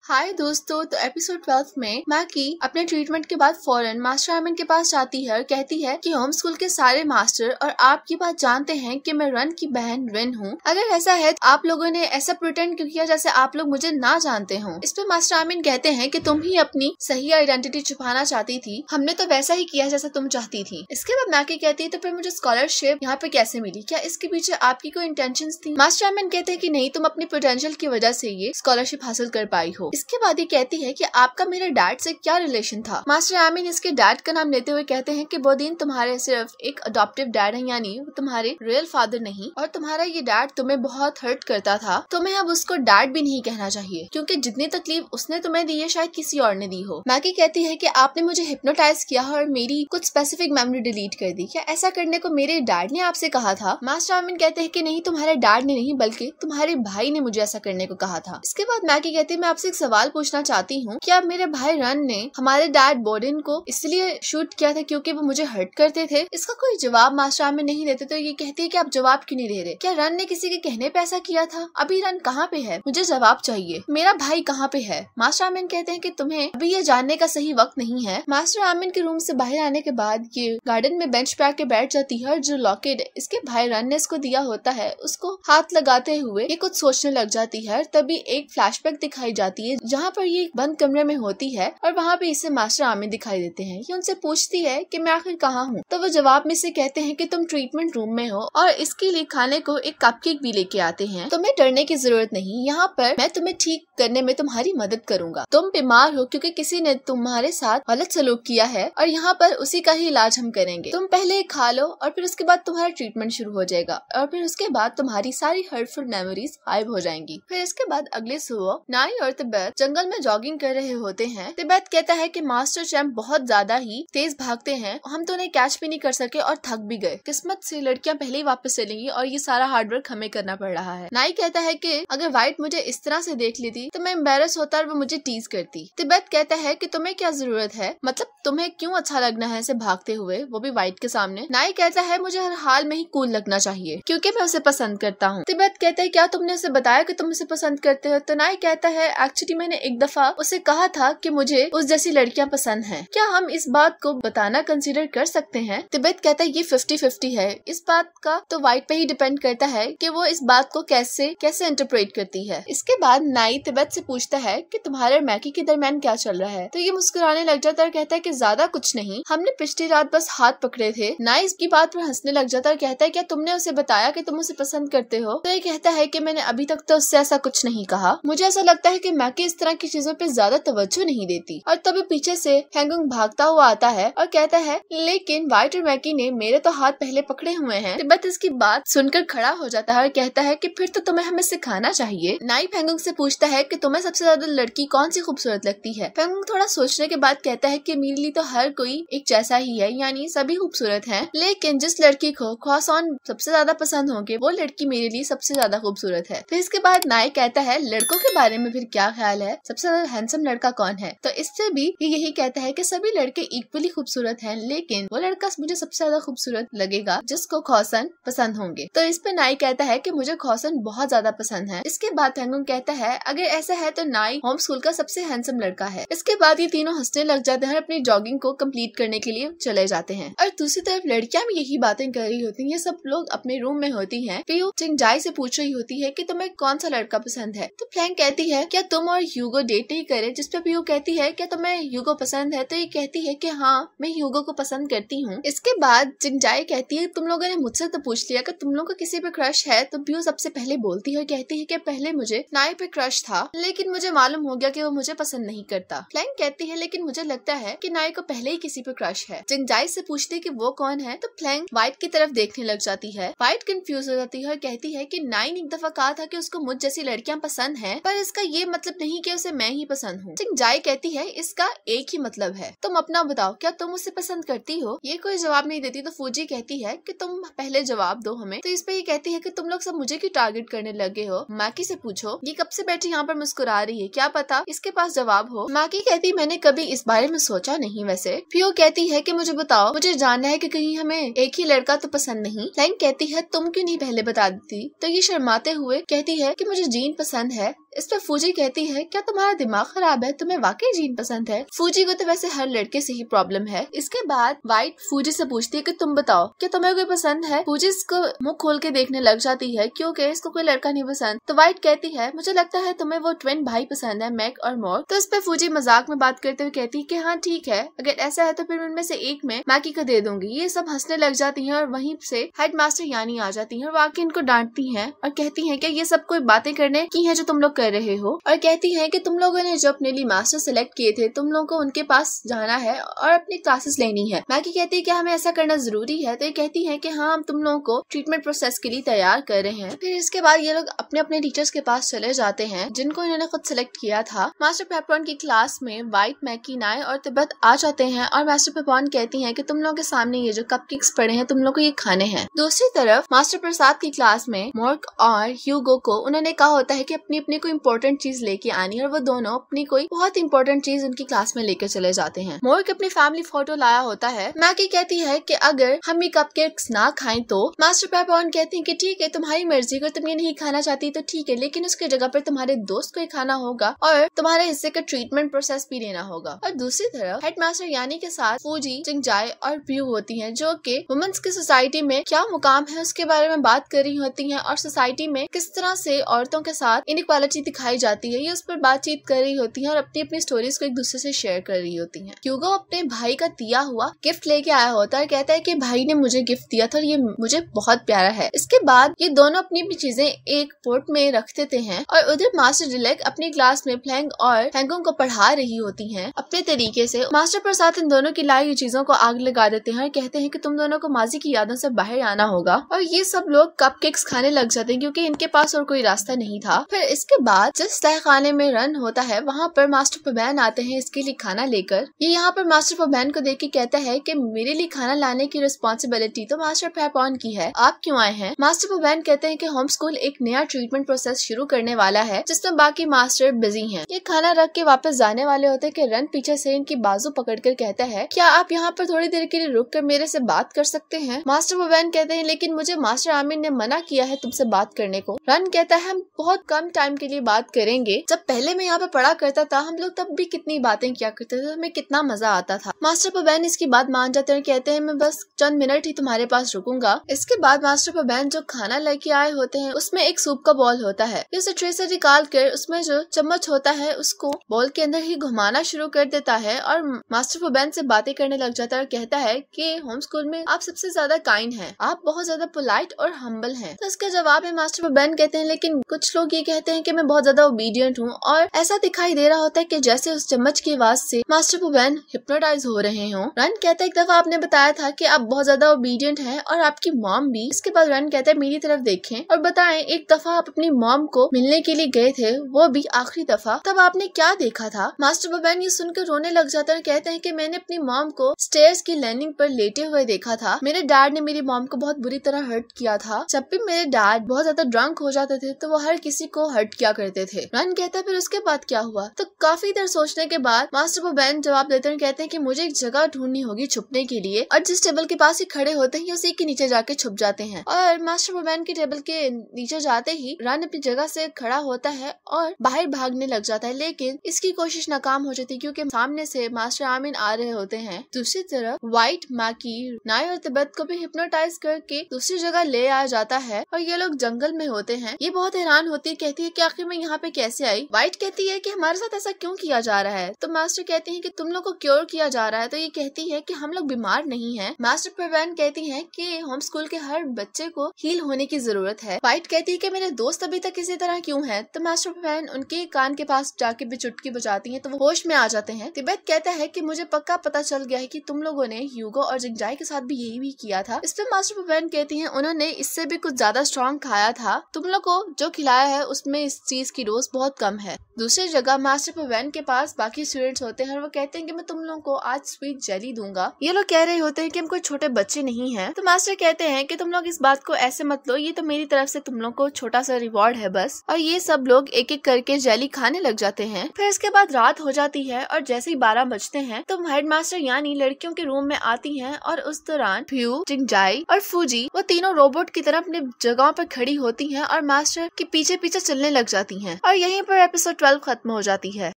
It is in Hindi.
हाय दोस्तों, तो एपिसोड 12 में मैकी अपने ट्रीटमेंट के बाद फौरन मास्टर आमिन के पास जाती है और कहती है कि होम स्कूल के सारे मास्टर और आप ये बात जानते हैं कि मैं रन की बहन रिन हूँ। अगर ऐसा है तो आप लोगों ने ऐसा प्रिटेंड क्यों किया जैसे आप लोग मुझे ना जानते हो। इस पे मास्टर आमिन कहते हैं कि तुम ही अपनी सही आइडेंटिटी छुपाना चाहती थी, हमने तो वैसा ही किया जैसा तुम चाहती थी। इसके बाद मैकी कहती है तो फिर मुझे स्कॉलरशिप यहाँ पे कैसे मिली, क्या इसके पीछे आपकी कोई इंटेंशंस थी। मास्टर आमिन कहते हैं कि नहीं, तुम अपनी पोटेंशियल की वजह से ये स्कॉलरशिप हासिल कर पाई हो। इसके बाद ये कहती है कि आपका मेरे डैड से क्या रिलेशन था। मास्टर आमिन इसके डैड का नाम लेते हुए कहते हैं कि बोदीन तुम्हारे सिर्फ एक अडॉप्टिव डैड है, यानी तुम्हारे रियल फादर नहीं, और तुम्हारा ये डैड तुम्हें बहुत हर्ट करता था। तुम्हें अब उसको डैड भी नहीं कहना चाहिए क्योंकि जितनी तकलीफ उसने तुम्हें दी है शायद किसी और ने दी हो। मैकी कहती है कि आपने मुझे हिप्नोटाइज किया और मेरी कुछ स्पेसिफिक मेमोरी डिलीट कर दी, क्या ऐसा करने को मेरे डैड ने आपसे कहा था। मास्टर आमिन कहते हैं कि नहीं, तुम्हारे डैड ने नहीं बल्कि तुम्हारे भाई ने मुझे ऐसा करने को कहा था। इसके बाद मैकी कहती है मैं आपसे एक सवाल पूछना चाहती हूँ, क्या मेरे भाई रन ने हमारे डैड बोर्डन को इसलिए शूट किया था क्योंकि वो मुझे हर्ट करते थे। इसका कोई जवाब मास्टर आमिन नहीं देते तो ये कहती है कि आप जवाब क्यों नहीं दे रहे, क्या रन ने किसी के कहने पे ऐसा किया था। अभी रन कहाँ पे है, मुझे जवाब चाहिए, मेरा भाई कहाँ पे है। मास्टर आमिन कहते हैं कि तुम्हें अभी ये जानने का सही वक्त नहीं है। मास्टर आमिन के रूम से बाहर आने के बाद ये गार्डन में बेंच पे आके बैठ जाती है और जो लॉकेट इसके भाई रन ने इसको दिया होता है उसको हाथ लगाते हुए ये कुछ सोचने लग जाती है। तभी एक फ्लैशबैक दिखाई जाती है जहाँ पर ये बंद कमरे में होती है और वहाँ पे इसे मास्टर आमिन दिखाई देते हैं। ये उनसे पूछती है कि मैं आखिर कहाँ हूँ, तो वो जवाब में से कहते हैं कि तुम ट्रीटमेंट रूम में हो और इसके लिए खाने को एक कपकेक भी लेके आते हैं। तुम्हें डरने की जरूरत नहीं, यहाँ पर मैं तुम्हें ठीक करने में तुम्हारी मदद करूंगा। तुम बीमार हो क्योंकि किसी ने तुम्हारे साथ गलत सलूक किया है और यहाँ पर उसी का ही इलाज हम करेंगे। तुम पहले खा लो और फिर उसके बाद तुम्हारा ट्रीटमेंट शुरू हो जाएगा और फिर उसके बाद तुम्हारी सारी हर्टफुल मेमोरीज गायब हो जाएंगी। फिर इसके बाद अगले सुबह नाई और तिब्बत जंगल में जॉगिंग कर रहे होते हैं। तिब्बत कहता है कि मास्टर चैम्प बहुत ज्यादा ही तेज भागते हैं, हम तो उन्हें कैच भी नहीं कर सके और थक भी गए। किस्मत से लड़कियां पहले ही वापस चलेंगी और ये सारा हार्डवर्क हमें करना पड़ रहा है। नाई कहता है कि अगर व्हाइट मुझे इस तरह से देख लेती तो मैं एम्बेरस होता और वो मुझे टीज करती। तिब्बत कहता है कि तुम्हें क्या जरूरत है, मतलब तुम्हें क्यों अच्छा लगना है ऐसे भागते हुए, वो भी व्हाइट के सामने। नाई कहता है मुझे हर हाल में ही कूल लगना चाहिए क्योंकि मैं उसे पसंद करता हूँ। तिब्बत कहता है क्या तुमने उसे बताया कि तुम उसे पसंद करते हो। तो नाई कहता है एक्चुअली मैंने एक दफा उसे कहा था कि मुझे उस जैसी लड़कियां पसंद हैं, क्या हम इस बात को बताना कंसीडर कर सकते हैं। तिब्बत कहता है ये 50-50 है, इस बात का तो व्हाइट पे ही डिपेंड करता है कि वो इस बात को कैसे इंटरप्रेट करती है। इसके बाद नाई तिब्बत से पूछता है कि तुम्हारे और मैकी के दरमियान क्या चल रहा है। तो ये मुस्कुराने लग जाता है और कहता है कि ज्यादा कुछ नहीं, हमने पिछली रात बस हाथ पकड़े थे। नाई इसकी बात पर हंसने लग जाता है और कहता है क्या तुमने उसे बताया कि तुम उसे पसंद करते हो। तो ये कहता है कि मैंने अभी तक तो उससे ऐसा कुछ नहीं कहा, मुझे ऐसा लगता है कि मैकी इस तरह की चीजों पे ज्यादा तवज्जो नहीं देती। और तभी पीछे से हैंगुंग भागता हुआ आता है और कहता है लेकिन व्हाइट और मैकी ने मेरे तो हाथ पहले पकड़े हुए हैं। तिब्बत इसकी बात सुनकर खड़ा हो जाता है और कहता है कि फिर तो तुम्हें हमें सिखाना चाहिए। नाई हैंगुंग से पूछता है कि तुम्हें सबसे ज्यादा लड़की कौन सी खूबसूरत लगती है। हैंगुंग थोड़ा सोचने के बाद कहता है कि मेरे लिए तो हर कोई एक जैसा ही है, यानी सभी खूबसूरत हैं, लेकिन जिस लड़की को क्रॉसऑन सबसे ज्यादा पसंद होंगे वो लड़की मेरे लिए सबसे ज्यादा खूबसूरत है। फिर इसके बाद नाई कहता है लड़कों के बारे में फिर क्या ख्याल है, सबसे ज्यादा हैंडसम लड़का कौन है। तो इससे भी यही कहता है कि सभी लड़के इक्वली खूबसूरत हैं, लेकिन वो लड़का मुझे सबसे ज्यादा खूबसूरत लगेगा जिसको खौसन पसंद होंगे। तो इस पे नाई कहता है कि मुझे खौसन बहुत ज्यादा पसंद है। इसके बाद हैंगुंग कहता है अगर ऐसा है तो नाई होम स्कूल का सबसे हैंडसम लड़का है। इसके बाद ये तीनों हंसने लग जाते हैं, अपनी जॉगिंग को कंप्लीट करने के लिए चले जाते हैं। और दूसरी तरफ लड़कियां भी यही बातें कर रही होती हैं। ये सब लोग अपने रूम में होती हैं। पियो चिंगजाई से पूछ रही होती है कि तुम्हें कौन सा लड़का पसंद है। तो फ्रैंक कहती है क्या तुम और ह्यूगो डेट नहीं करे, जिस पे पियो कहती है क्या तुम्हें ह्यूगो पसंद है। तो ये कहती है कि हाँ मैं ह्यूगो को पसंद करती हूँ। इसके बाद चिंगजाई कहती है तुम लोगों ने मुझसे तो पूछ लिया कि तुम लोगों को किसी पे क्रश है। तो पियो सबसे पहले बोलती है और कहती है कि पहले मुझे नाई पे क्रश था, लेकिन मुझे मालूम हो गया कि वो मुझे पसंद नहीं करता। फ्लैंक कहती है लेकिन मुझे लगता है कि नाई को पहले ही किसी पे क्रश है। चिंगजाई से पूछती है कि वो कौन है। तो फ्लैंक व्हाइट की तरफ देखने लग जाती है। व्हाइट कंफ्यूज हो जाती है और कहती है कि नाई ने एक दफा कहा था कि उसको मुझ जैसी लड़कियां पसंद है, पर इसका ये मतलब नहीं कि उसे मैं ही पसंद हूँ। चिंगजाई कहती है इसका एक ही मतलब है, तुम अपना बताओ क्या तुम उसे पसंद करती हो। ये कोई जवाब नहीं देती तो फूजी कहती है कि तुम पहले जवाब दो हमें। तो इस पे ये कहती है कि तुम लोग सब मुझे क्यों टारगेट करने लगे हो, मैकी से पूछो, ये कब से बैठी यहाँ पर मुस्कुरा रही है, क्या पता इसके पास जवाब हो। मैकी कहती मैंने कभी इस बारे में सोचा नहीं वैसे। फियो कहती है कि मुझे बताओ, मुझे जानना है कि कहीं हमें एक ही लड़का तो पसंद नहीं। फ्लैंक कहती है तुम क्यों नहीं पहले बता देती। तो ये शर्माते हुए कहती है कि मुझे जीन पसंद है, इस पर फूजी कहती है क्या तुम्हारा दिमाग खराब है, तुम्हें वाकई जीन पसंद है। फूजी को तो वैसे हर लड़के से ही प्रॉब्लम है। इसके बाद वाइट फूजी से पूछती है कि तुम बताओ क्या तुम्हें कोई पसंद है। फूजी इसको मुंह खोल के देखने लग जाती है क्योंकि इसको कोई लड़का नहीं पसंद। तो वाइट कहती है मुझे लगता है तुम्हें वो ट्विन भाई पसंद है, मैक और मॉर्क। तो इस पे फूजी मजाक में बात करते हुए कहती है कि हाँ ठीक है, अगर ऐसा है तो फिर उनमें से एक में मैकी को दे दूंगी। ये सब हंसने लग जाती हैं और वहीं से हेडमास्टर यानी आ जाती है और वाकई इनको डांटती हैं और कहती हैं कि ये सब कोई बातें करने की है जो तुम लोग कर रहे हो, और कहती हैं कि तुम लोगों ने जो अपने लिए मास्टर सेलेक्ट किए थे तुम लोगों को उनके पास जाना है और अपनी क्लासेस लेनी है। मैकी कहती है कि हमें ऐसा करना जरूरी है। तो ये कहती है कि हाँ हम तुम लोगों को ट्रीटमेंट प्रोसेस के लिए तैयार कर रहे हैं। फिर इसके बाद ये लोग अपने अपने टीचर्स के पास चले जाते हैं जिनको इन्होंने खुद सेलेक्ट किया था। मास्टर पेपरॉन की क्लास में वाइट, मैकी, नाय और तिब्बत आ जाते हैं और मास्टर पेपरॉन कहती हैं कि तुम लोगों के सामने ये जो कपकेक्स पड़े हैं तुम लोगों को ये खाने हैं। दूसरी तरफ मास्टर प्रसाद की क्लास में मॉर्क और ह्यूगो को उन्होंने कहा होता है कि अपनी अपनी कोई इम्पोर्टेंट चीज लेके आनी, और वो दोनों अपनी कोई बहुत इंपॉर्टेंट चीज उनकी क्लास में लेकर चले जाते हैं। मॉर्क अपनी फैमिली फोटो लाया होता है। मैकी कहती है कि अगर हम ये कपकेक्स ना खाएं तो मास्टर पेपरॉन कहती है कि ठीक है तुम्हारी मर्जी, अगर तुम ये नहीं खाना चाहती तो ठीक है, लेकिन उसकी जगह पर तुम्हारे दोस्त को ही खाना होगा और तुम्हारे हिस्से का ट्रीटमेंट प्रोसेस भी लेना होगा। और दूसरी तरफ हेडमास्टर यानी के साथ फूजी, चिंगजाई और प्यू होती हैं जो कि वुमेन्स की सोसाइटी में क्या मुकाम है उसके बारे में बात कर रही होती हैं और सोसाइटी में किस तरह से औरतों के साथ इनइक्वालिटी दिखाई जाती है ये उस पर बातचीत कर रही होती हैं और अपनी अपनी स्टोरीज को एक दूसरे से शेयर कर रही होती हैं। ह्यूगो अपने भाई का दिया हुआ गिफ्ट लेके आया होता है, कहता है कि भाई ने मुझे गिफ्ट दिया था और ये मुझे बहुत प्यारा है। इसके बाद ये दोनों अपनी अपनी चीजें एक पोर्ट में रख देते हैं और उधर मास्टर डिलेक अपनी क्लास में फ्लैंग और हैंगोंग को पढ़ा रही होती हैं अपने तरीके से। मास्टर प्रसाद इन दोनों की लाई हुई चीजों को आग लगा देते हैं और कहते हैं कि तुम दोनों को माजी की यादों से बाहर आना होगा, और ये सब लोग कपकेक्स खाने लग जाते हैं क्योंकि इनके पास और कोई रास्ता नहीं था। फिर इसके बाद जिस तहखाने में रन होता है वहाँ पर मास्टर पबैन आते हैं इसके लिए खाना लेकर। ये यहाँ पर मास्टर पबैन को देख के कहता है कि मेरे लिए खाना लाने की रिस्पॉन्सिबिलिटी तो मास्टर पेपरॉन की है, आप क्यों आए हैं। मास्टर पबैन कहते हैं कि होम स्कूल एक नया ट्रीटमेंट प्रोसेस शुरू करने वाला है जिसमें बाकी मास्टर बिजी हैं। ये खाना रख के वापस जाने वाले होते हैं कि रन पीछे से इनकी बाजू पकड़कर कहता है क्या आप यहाँ पर थोड़ी देर के लिए रुक कर मेरे से बात कर सकते हैं। मास्टर पबैन कहते हैं लेकिन मुझे मास्टर आमिर ने मना किया है तुमसे बात करने को। रन कहता है हम बहुत कम टाइम के लिए बात करेंगे, जब पहले मैं यहाँ पे पढ़ा करता था हम लोग तब भी कितनी बातें किया करते थे, हमें कितना मजा आता था। मास्टर पबैन इसकी बात मान जाते हैं, कहते हैं मैं बस चंद मिनट ही तुम्हारे पास रुकूंगा। इसके बाद मास्टर पबैन जो खाना लेके आए होते हैं उसमें एक सूप का बॉल होता है, उसे ट्रे से निकाल कर उसमें जो चम्मच होता है उसको बॉल के अंदर ही घुमाना शुरू कर देता है और मास्टर पबैन से बातें करने लग जाता है और कहता है कि होम स्कूल में आप सबसे ज्यादा काइंड हैं, आप बहुत ज्यादा पोलाइट और हम्बल हैं। तो इसका जवाब में मास्टर पबैन कहते हैं लेकिन कुछ लोग ये कहते हैं कि मैं बहुत ज्यादा ओबीडियंट हूँ, और ऐसा दिखाई दे रहा होता है कि जैसे उस चम्मच की आवाज से मास्टर पबैन हिप्नोटाइज हो रहे हों। रन कहता है एक दफा आपने बताया था कि आप बहुत ज्यादा ओबीडियंट हैं और आपकी मॉम भी। इसके बाद रन कहता है मेरी तरफ देखें और बताएं एक दफा आप अपनी मॉम को मिलने के लिए गए थे, वो भी आखिरी दफा, तब आपने क्या देखा था। मास्टर पबैन ये सुनकर रोने लग जाता है और कहते हैं कि मैंने अपनी मॉम को स्टेयर्स की लैंडिंग पर लेटे हुए देखा था। मेरे डैड ने मेरी मॉम को बहुत बुरी तरह हर्ट किया था। जब भी मेरे डैड बहुत ज्यादा ड्रंक हो जाते थे तो वो हर किसी को हर्ट किया करते थे। रन कहता है फिर उसके बाद क्या हुआ। तो काफी देर सोचने के बाद मास्टर पबैन जवाब देते हैं, कहते हैं कि मुझे एक जगह ढूंढनी होगी छुपने के लिए, और जिस टेबल के पास ही खड़े होते हैं उसी के नीचे जाके छुप जाते हैं। और मास्टर पबैन के टेबल के नीचे जाते ही रन अपनी जगह से खड़ा होता है और बाहर भागने लग जाता है, लेकिन इसकी कोशिश नाकाम हो जाती है क्योंकि सामने से मास्टर आमिन आ रहे होते हैं। दूसरी तरफ व्हाइट, मैकी, नाय और तिब्बत को भी हिप्नोटाइज करके दूसरी जगह ले आया जाता है और ये लोग जंगल में होते हैं। ये बहुत हैरान होती है, कहती है कि आखिर मैं यहाँ पे कैसे आई। व्हाइट कहती है कि हमारे साथ ऐसा क्यों किया जा रहा है। तो मास्टर कहते हैं कि तुम लोग को क्योर किया जा रहा है। तो ये कहती है कि हम लोग बीमार नहीं है। मास्टर पबैन कहती है कि होम स्कूल के हर बच्चे को हील होने की जरूरत है। व्हाइट कहती है कि मेरे दोस्त अभी तक इसी तरह क्यों है। तो मास्टर पबैन उनके कान के पास जाके भी चुटकी बजाती है तो वो होश में आ जाते हैं। तिब्बत कहता है कि मुझे पक्का पता चल गया है कि तुम लोगों ने ह्यूगो और जिंगजाई के साथ भी यही भी किया था। इस पे मास्टर पबैन कहती हैं उन्होंने इससे भी कुछ ज्यादा स्ट्रॉन्ग खाया था, तुम लोग को जो खिलाया है उसमें इस चीज की डोज बहुत कम है। दूसरी जगह मास्टर पबैन के पास बाकी स्टूडेंट्स होते हैं और वो कहते हैं कि मैं तुम लोगों को आज स्वीट जेली दूंगा। ये लोग कह रहे होते हैं कि हम कोई छोटे बच्चे नहीं हैं। तो मास्टर कहते हैं कि तुम लोग इस बात को ऐसे मत लो, ये तो मेरी तरफ से तुम लोग को छोटा सा रिवॉर्ड है बस। और ये सब लोग एक एक करके जेली खाने लग जाते हैं। फिर इसके बाद रात हो जाती है और जैसे ही 12 बजते हैं तो हेडमास्टर यानी लड़कियों के रूम में आती हैं और उस दौरान फ्यू, जिंगजाई और फूजी वो तीनों रोबोट की तरह अपनी जगहों पर खड़ी होती हैं और मास्टर के पीछे पीछे चलने लग जाती जाती हैं और यहीं पर एपिसोड 12 खत्म हो जाती है।